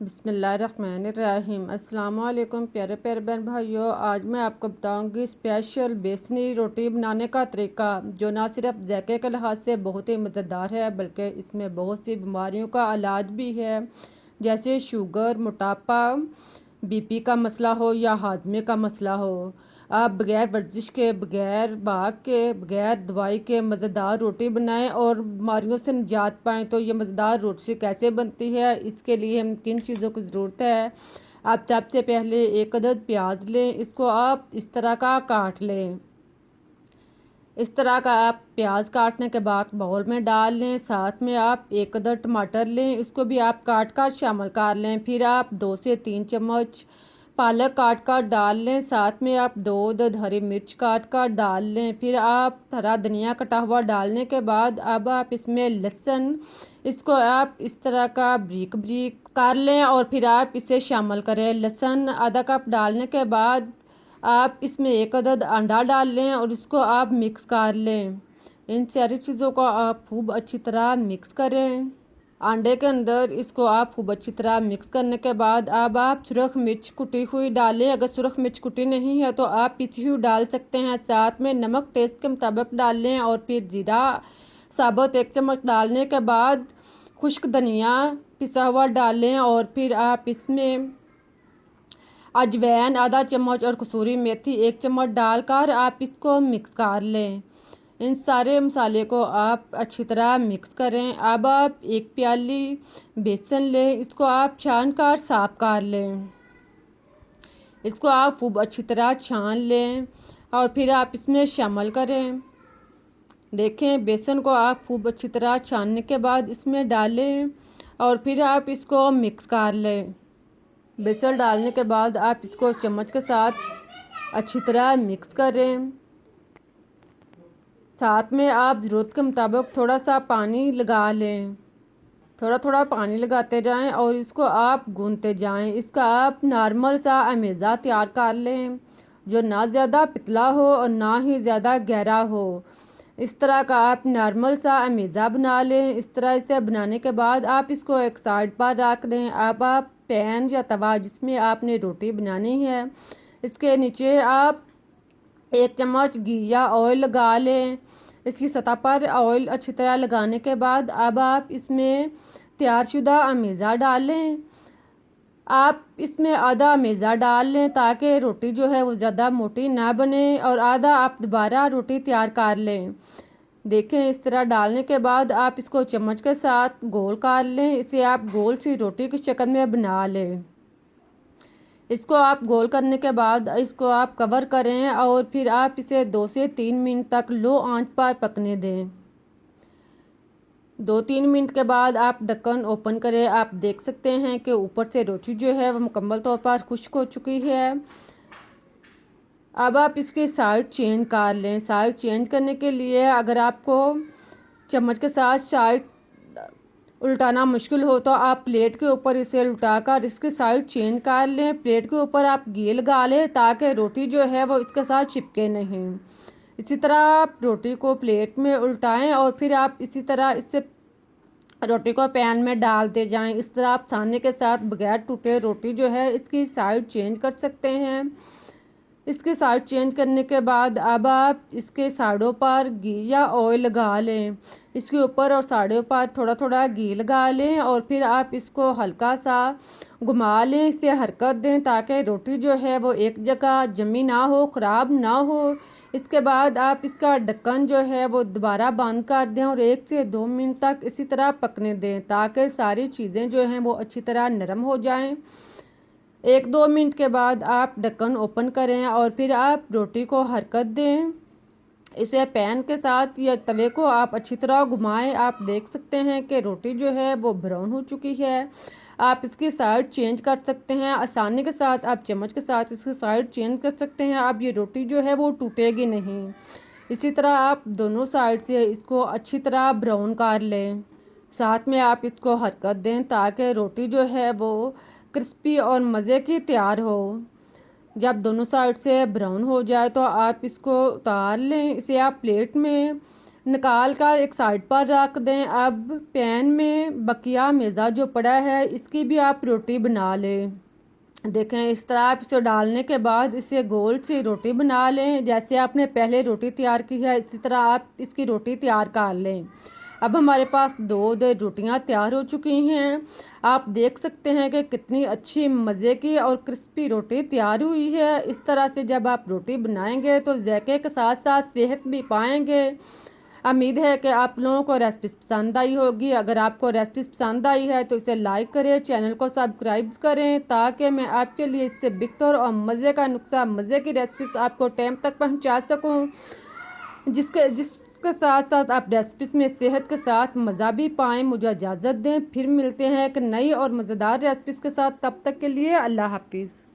बिस्मिल्लाहिर्रहमानिर्रहीम। अस्सलाम वालेकुम प्यारे प्यारे बहन भाइयों, आज मैं आपको बताऊंगी स्पेशल बेसनी रोटी बनाने का तरीका, जो ना सिर्फ जायके के लिहाज से बहुत ही मज़ेदार है बल्कि इसमें बहुत सी बीमारियों का इलाज भी है, जैसे शुगर, मोटापा, बीपी का मसला हो या हाजमे का मसला हो। आप बगैर वर्जिश के, बगैर भाग के, बगैर दवाई के मज़ेदार रोटी बनाएं और बीमारियों से निजात पाएं। तो ये मज़ेदार रोटी कैसे बनती है, इसके लिए हम किन चीज़ों की ज़रूरत है। आप सबसे पहले एक अदद प्याज लें, इसको आप इस तरह का काट लें। इस तरह का आप प्याज काटने के बाद बाउल में डाल लें। साथ में आप एक अदद टमाटर लें, इसको भी आप काट कर शामिल कर लें। फिर आप 2 से 3 चम्मच पालक काट कर डाल लें। साथ में आप 2 अदद हरी मिर्च काट कर डाल लें। फिर आप हरा धनिया कटा हुआ डालने के बाद अब आप इसमें लहसुन, इसको आप इस तरह का ब्रीक ब्रीक कर लें और फिर आप इसे शामिल करें। लहसुन आधा कप डालने के बाद आप इसमें एक अदद अंडा डाल लें और इसको आप मिक्स कर लें। इन सारी चीज़ों को आप खूब अच्छी तरह मिक्स करें। अंडे के अंदर इसको आप खूब अच्छी तरह मिक्स करने के बाद अब आप सुरख मिर्च कुटी हुई डालें। अगर सुरख मिर्च कुटी नहीं है तो आप पिसी हुई डाल सकते हैं। साथ में नमक टेस्ट के मुताबिक डाल लें और फिर जीरा साबुत 1 चम्मच डालने के बाद खुश्क धनिया पिसा हुआ डालें और फिर आप इसमें अजवाइन आधा चम्मच और कसूरी मेथी 1 चम्मच डालकर आप इसको मिक्स कर लें। इन सारे मसाले को आप अच्छी तरह मिक्स करें। अब आप 1 प्याली बेसन लें, इसको आप छान कर साफ कर लें। इसको आप खूब अच्छी तरह छान लें और फिर आप इसमें शामिल करें। देखें, बेसन को आप खूब अच्छी तरह छानने के बाद इसमें डालें और फिर आप इसको मिक्स कर लें। बेसन डालने के बाद आप इसको चम्मच के साथ अच्छी तरह मिक्स करें। साथ में आप ज़रूरत के मुताबिक थोड़ा सा पानी लगा लें। थोड़ा थोड़ा पानी लगाते जाएं और इसको आप गूंथते जाएं। इसका आप नॉर्मल सा अमेज़ा तैयार कर लें, जो ना ज़्यादा पतला हो और ना ही ज़्यादा गहरा हो। इस तरह का आप नॉर्मल सा अमेज़ा बना लें। इस तरह इसे बनाने के बाद आप इसको एक साइड पर रख दें। अब आप पैन या तवा जिसमें आपने रोटी बनानी है, इसके नीचे आप 1 चम्मच घी या ऑयल लगा लें। इसकी सतह पर ऑयल अच्छी तरह लगाने के बाद अब आप इसमें तैयारशुदा अमेज़ा डाल लें। आप इसमें आधा अमेज़ा डाल लें ताकि रोटी जो है वो ज़्यादा मोटी ना बने, और आधा आप दोबारा रोटी तैयार कर लें। देखें, इस तरह डालने के बाद आप इसको चम्मच के साथ गोल कर लें। इसे आप गोल सी रोटी की शक्ल में बना लें। इसको आप गोल करने के बाद इसको आप कवर करें और फिर आप इसे 2 से 3 मिनट तक लो आंच पर पकने दें। 2-3 मिनट के बाद आप ढक्कन ओपन करें। आप देख सकते हैं कि ऊपर से रोटी जो है वो मुकम्मल तौर पर खुश्क हो चुकी है। अब आप इसकी साइड चेंज कर लें। साइड चेंज करने के लिए अगर आपको चम्मच के साथ साइड उल्टाना मुश्किल हो तो आप प्लेट के ऊपर इसे उल्टाकर इसकी साइड चेंज कर लें। प्लेट के ऊपर आप घी लगा लें ताकि रोटी जो है वो इसके साथ चिपके नहीं। इसी तरह आप रोटी को प्लेट में उल्टाएं और फिर आप इसी तरह इससे रोटी को पैन में डालते जाएं। इस तरह आप आसानी के साथ बगैर टूटे रोटी जो है इसकी साइड चेंज कर सकते हैं। इसके साइड चेंज करने के बाद अब आप इसके साइडों पर घी या ऑयल लगा लें। इसके ऊपर और साइडों पर थोड़ा थोड़ा घी लगा लें और फिर आप इसको हल्का सा घुमा लें, इसे हरकत दें ताकि रोटी जो है वो एक जगह जमी ना हो, ख़राब ना हो। इसके बाद आप इसका ढक्कन जो है वो दोबारा बंद कर दें और 1 से 2 मिनट तक इसी तरह पकने दें ताकि सारी चीज़ें जो हैं वो अच्छी तरह नरम हो जाएं। 1-2 मिनट के बाद आप ढक्कन ओपन करें और फिर आप रोटी को हरकत दें। इसे पैन के साथ या तवे को आप अच्छी तरह घुमाएं। आप देख सकते हैं कि रोटी जो है वो ब्राउन हो चुकी है। आप इसकी साइड चेंज कर सकते हैं आसानी के साथ। आप चम्मच के साथ इसकी साइड चेंज कर सकते हैं। अब ये रोटी जो है वो टूटेगी नहीं। इसी तरह आप दोनों साइड से इसको अच्छी तरह ब्राउन कर लें। साथ में आप इसको हरकत दें ताकि रोटी जो है वो क्रिस्पी और मज़े की तैयार हो। जब दोनों साइड से ब्राउन हो जाए तो आप इसको उतार लें। इसे आप प्लेट में निकाल कर एक साइड पर रख दें। अब पैन में बकिया मैदा जो पड़ा है इसकी भी आप रोटी बना लें। देखें, इस तरह आप इसे डालने के बाद इसे गोल सी रोटी बना लें। जैसे आपने पहले रोटी तैयार की है इसी तरह आप इसकी रोटी तैयार कर लें। अब हमारे पास दो रोटियां तैयार हो चुकी हैं। आप देख सकते हैं कि कितनी अच्छी मज़े की और क्रिस्पी रोटी तैयार हुई है। इस तरह से जब आप रोटी बनाएंगे तो जायके के साथ साथ सेहत भी पाएंगे। उम्मीद है कि आप लोगों को रेसिपी पसंद आई होगी। अगर आपको रेसिपी पसंद आई है तो इसे लाइक करें, चैनल को सब्सक्राइब करें ताकि मैं आपके लिए इससे बेहतर और मज़े का नुस्खा, मज़े की रेसिपीज आपको टाइम तक पहुंचा सकूं, जिसके साथ साथ आप रेसिपीज में सेहत के साथ मज़ा भी पाएँ। मुझे इजाज़त दें, फिर मिलते हैं एक नई और मज़ेदार रेसिपीज़ के साथ। तब तक के लिए अल्लाह हाफिज़।